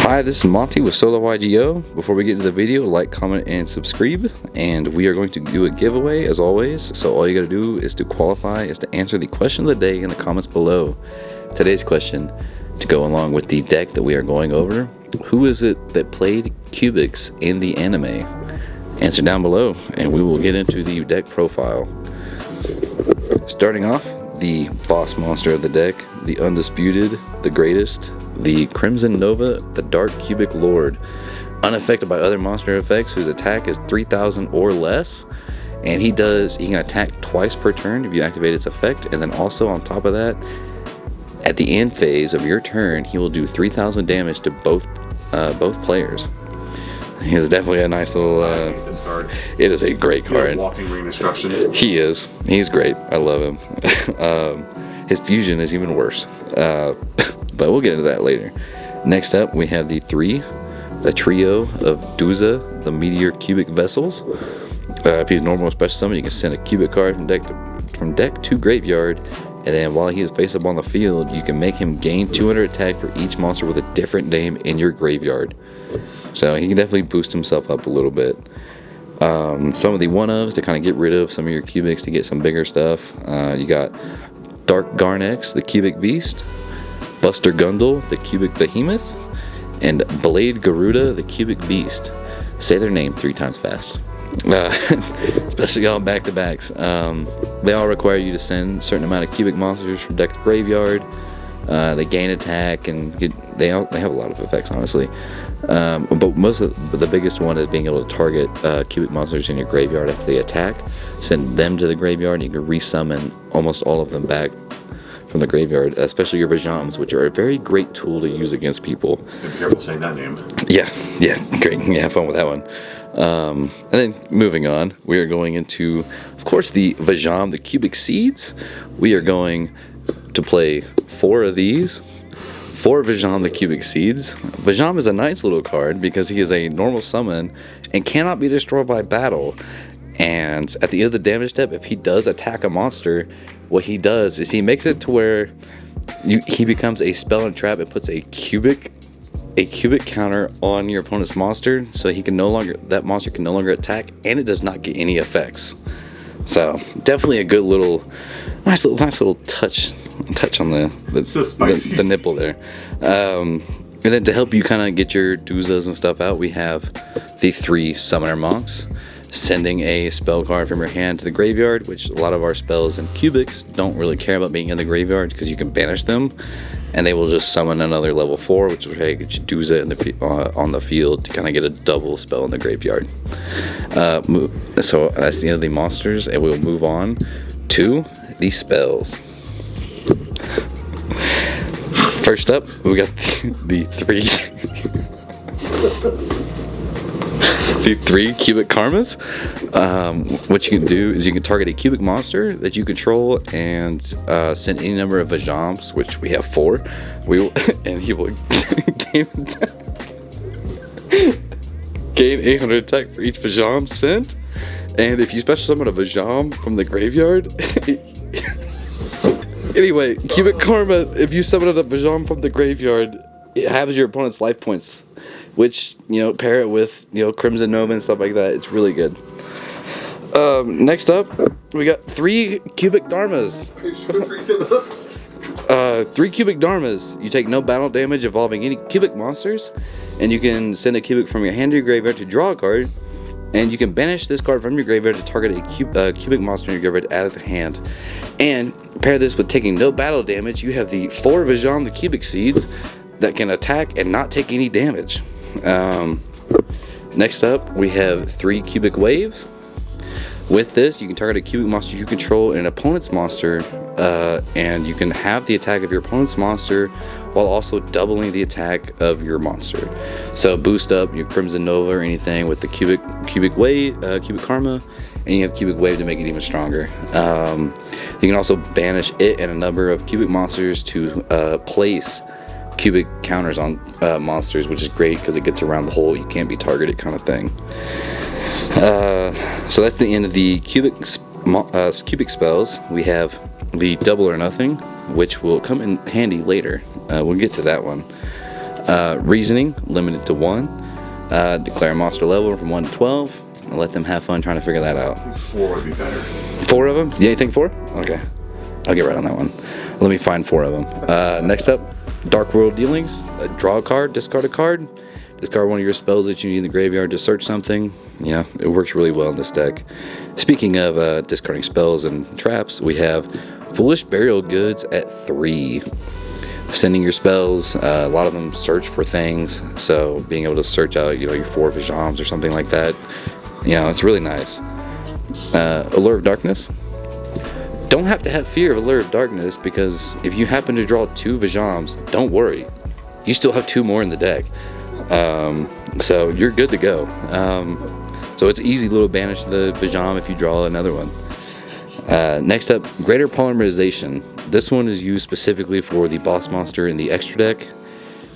Hi, this is Monty with Solo YGO. Before we get into the video, like, comment, and subscribe. And we are going to do a giveaway as always. So all you gotta do is to qualify is to answer the question of the day in the comments below. Today's question, to go along with the deck that we are going over, who is it that played Cubics in the anime? Answer down below and we will get into the deck profile. Starting off, the boss monster of the deck, the undisputed, the greatest, the Crimson Nova, the Dark Cubic Lord. Unaffected by other monster effects, whose attack is 3,000 or less. And he can attack twice per turn if you activate its effect. And then also on top of that, at the end phase of your turn, he will do 3,000 damage to both players. He is definitely a nice little. This card. It is a great card. Walking ring destruction. He is. He's great. I love him. His fusion is even worse. But we'll get into that later. Next up, we have the trio of Duza, the Meteor Cubic Vessels. If he's normal or special summon, you can send a cubic card from deck to graveyard. And then while he is face up on the field, you can make him gain 200 attack for each monster with a different name in your graveyard. So he can definitely boost himself up a little bit. Some of the one-ofs to kind of get rid of some of your cubics to get some bigger stuff. You got Dark Garnex, the Cubic Beast, Buster Gundle, the Cubic Behemoth, and Blade Garuda, the Cubic Beast. Say their name 3 times fast. Especially all back-to-backs. They all require you to send a certain amount of cubic monsters from deck to graveyard. They gain attack and they have a lot of effects, honestly. But the biggest one is being able to target cubic monsters in your graveyard after they attack. Send them to the graveyard and you can resummon almost all of them back from the graveyard, especially your Vajams, which are a very great tool to use against people. Be careful saying that name. Yeah, great. Yeah, have fun with that one. And then moving on, we are going into, of course, the Vajam, the Cubic Seeds. We are going to play 4 of these. 4 Vajam, the Cubic Seeds. Vajam is a nice little card because he is a normal summon and cannot be destroyed by battle. And at the end of the damage step, if he does attack a monster, what he does is he makes it to where he becomes a spell and trap and puts a cubic counter on your opponent's monster, so that monster can no longer attack, and it does not get any effects. So definitely a good nice little touch on the nipple there. And then to help you kind of get your Duzas and stuff out, we have the 3 Summoner Monks. Sending a spell card from your hand to the graveyard, which a lot of our spells and cubics don't really care about being in the graveyard because you can banish them and they will just summon another level 4, which will get you Duza on the field to kind of get a double spell in the graveyard. So that's the end of the monsters, and we'll move on to the spells. First up, we got the 3 cubic karmas. What you can do is you can target a cubic monster that you control and send any number of Vajams, which we have 4. And he will gain 800 attack for each Vajam sent. And if you special summon a Vajam from the graveyard, anyway, cubic karma. If you summon a Vajam from the graveyard, it halves your opponent's life points. Which, pair it with, Crimson Nova and stuff like that. It's really good. Next up, we got 3 Cubic Dharmas. 3 Cubic Dharmas. You take no battle damage involving any cubic monsters. And you can send a cubic from your hand to your graveyard to draw a card. And you can banish this card from your graveyard to target a cubic monster in your graveyard out of the hand. And pair this with taking no battle damage. You have the 4 Vajam, the Cubic Seeds, that can attack and not take any damage. Next up, we have 3 Cubic Waves. With this, you can target a cubic monster you control and an opponent's monster, and you can have the attack of your opponent's monster while also doubling the attack of your monster. So boost up your Crimson Nova or anything with the cubic wave, cubic karma, and you have cubic wave to make it even stronger. You can also banish it and a number of cubic monsters to place cubic counters on monsters, which is great because it gets around the whole you can't be targeted kind of thing. So that's the end of the cubic spells. We have the Double or Nothing, which will come in handy later. We'll get to that one. Reasoning, limited to 1. Declare monster level from 1 to 12. And let them have fun trying to figure that out. 4 would be better. 4 of them? Yeah, you think 4? Okay. I'll get right on that one. Let me find 4 of them. Next up, Dark World Dealings. Draw a card, discard a card. Discard one of your spells that you need in the graveyard to search something. Yeah, it works really well in this deck. Speaking of discarding spells and traps, we have Foolish Burial Goods at 3. Sending your spells, a lot of them search for things, so being able to search out, your 4 Vajams or something like that, it's really nice. Allure of Darkness. Don't have to have fear of Allure of Darkness, because if you happen to draw 2 Vajams, don't worry. You still have 2 more in the deck. So you're good to go. So it's easy little banish the Vajam if you draw another one. Next up, Greater Polymerization. This one is used specifically for the boss monster in the extra deck.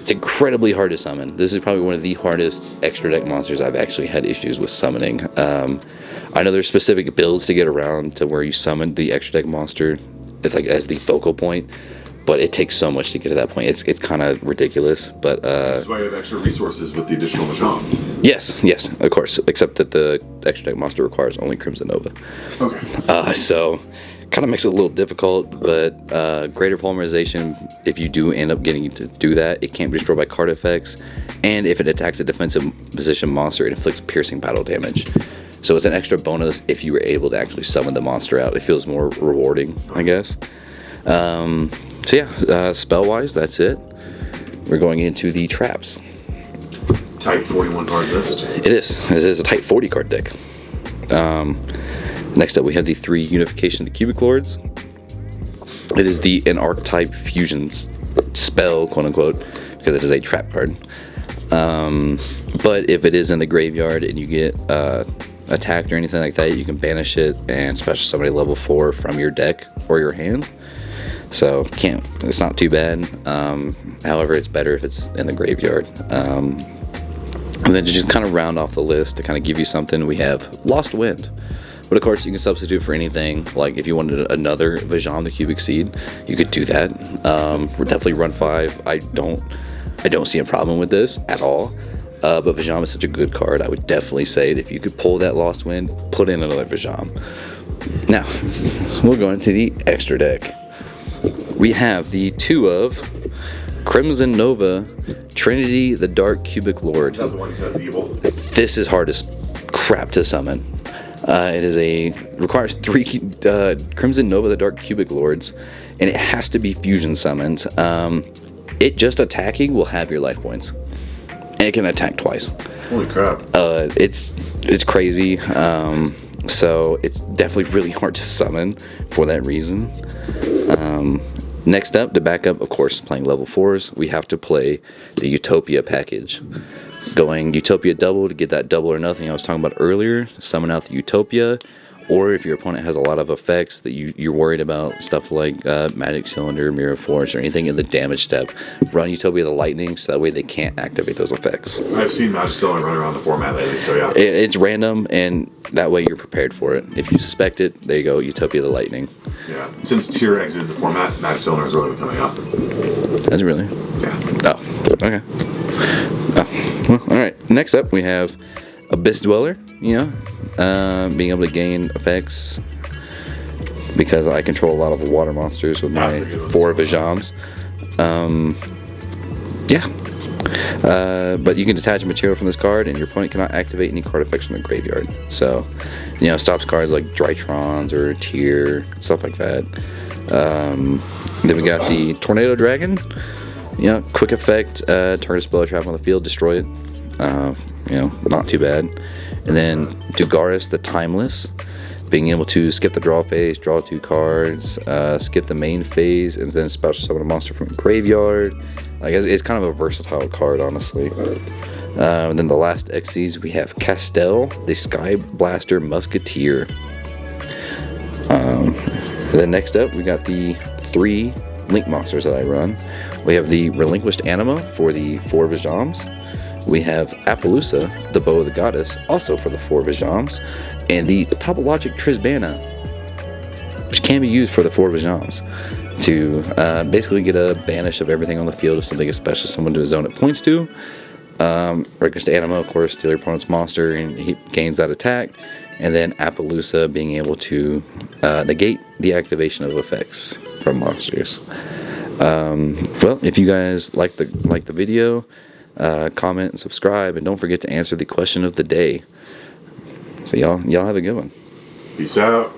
It's incredibly hard to summon. This is probably one of the hardest extra deck monsters I've actually had issues with summoning. I know there's specific builds to get around to where you summon the extra deck monster, it's like as the focal point, but it takes so much to get to that point. It's kind of ridiculous, but that's why you have extra resources with the additional Vajam. Yes, of course. Except that the extra deck monster requires only Crimson Nova. Okay. So kind of makes it a little difficult, but Greater Polymerization, if you do end up getting to do that, it can't be destroyed by card effects, and if it attacks a defensive position monster, it inflicts piercing battle damage. So it's an extra bonus if you were able to actually summon the monster out. It feels more rewarding, I guess. So yeah, spell-wise, that's it. We're going into the traps. Tight 41 card list. It is a tight 40 card deck. Next up, we have the 3 Unification of the Cubic Lords. It is an archetype fusion spell, quote unquote, because it is a trap card. But if it is in the graveyard and you get attacked or anything like that, you can banish it and special somebody level 4 from your deck or your hand. So it's not too bad. However, it's better if it's in the graveyard. And then to just kind of round off the list, to kind of give you something, we have Lost Wind. But of course, you can substitute for anything. Like if you wanted another Vajam the Cubic Seed, you could do that. We're definitely run 5. I don't see a problem with this at all. But Vajam is such a good card. I would definitely say that if you could pull that Lost Wind, put in another Vajam. Now, we'll go into the extra deck. We have the 2 of Crimson Nova, Trinity, the Dark Cubic Lord. Is that the one who's evil? This is hard as crap to summon. Requires 3 Crimson Nova, the Dark Cubic Lords, and it has to be fusion summoned. It just attacking will have your life points, and it can attack twice. Holy crap! It's crazy. So it's definitely really hard to summon for that reason. Next up, to back up, of course, playing level 4s, we have to play the Utopia package. Going Utopia double to get that double or nothing I was talking about earlier, summon out the Utopia, or if your opponent has a lot of effects that you're worried about, stuff like Magic Cylinder, Mirror Force, or anything in the damage step, run Utopia the Lightning so that way they can't activate those effects. I've seen Magic Cylinder run around the format lately, so yeah. It's random, and that way you're prepared for it. If you suspect it, there you go, Utopia the Lightning. Yeah, since Tier exited the format, Magic Cylinder has really been coming up. That's really? Yeah. Oh, okay. Oh, well, alright. Next up, we have Abyss Dweller, being able to gain effects because I control a lot of water monsters with my 4 Vajams. But you can detach a material from this card, and your opponent cannot activate any card effects from the graveyard. So, stops cards like Drytrons or Tier, stuff like that. Then we got the Tornado Dragon. Quick effect, target spell or trap on the field, destroy it. Not too bad. And then Dugaris the Timeless, being able to skip the draw phase, draw 2 cards, skip the main phase, and then special summon a monster from the graveyard. It's kind of a versatile card, honestly. And then the last Xyz, we have Castell, the Sky Blaster Musketeer. Then next up, we got the 3 Link monsters that I run. We have the Relinquished Anima for the 4 Vajams. We have Appaloosa, the Bow of the Goddess, also for the 4 Vajams. And the Topologic Trisbana, which can be used for the 4 Vajams. to basically get a banish of everything on the field if something special someone to zone it points to. Reckless Animo, of course, steal your opponent's monster and he gains that attack. And then Appaloosa being able to negate the activation of effects from monsters. Well, if you guys like the video, comment and subscribe, and don't forget to answer the question of the day. So y'all have a good one. Peace out.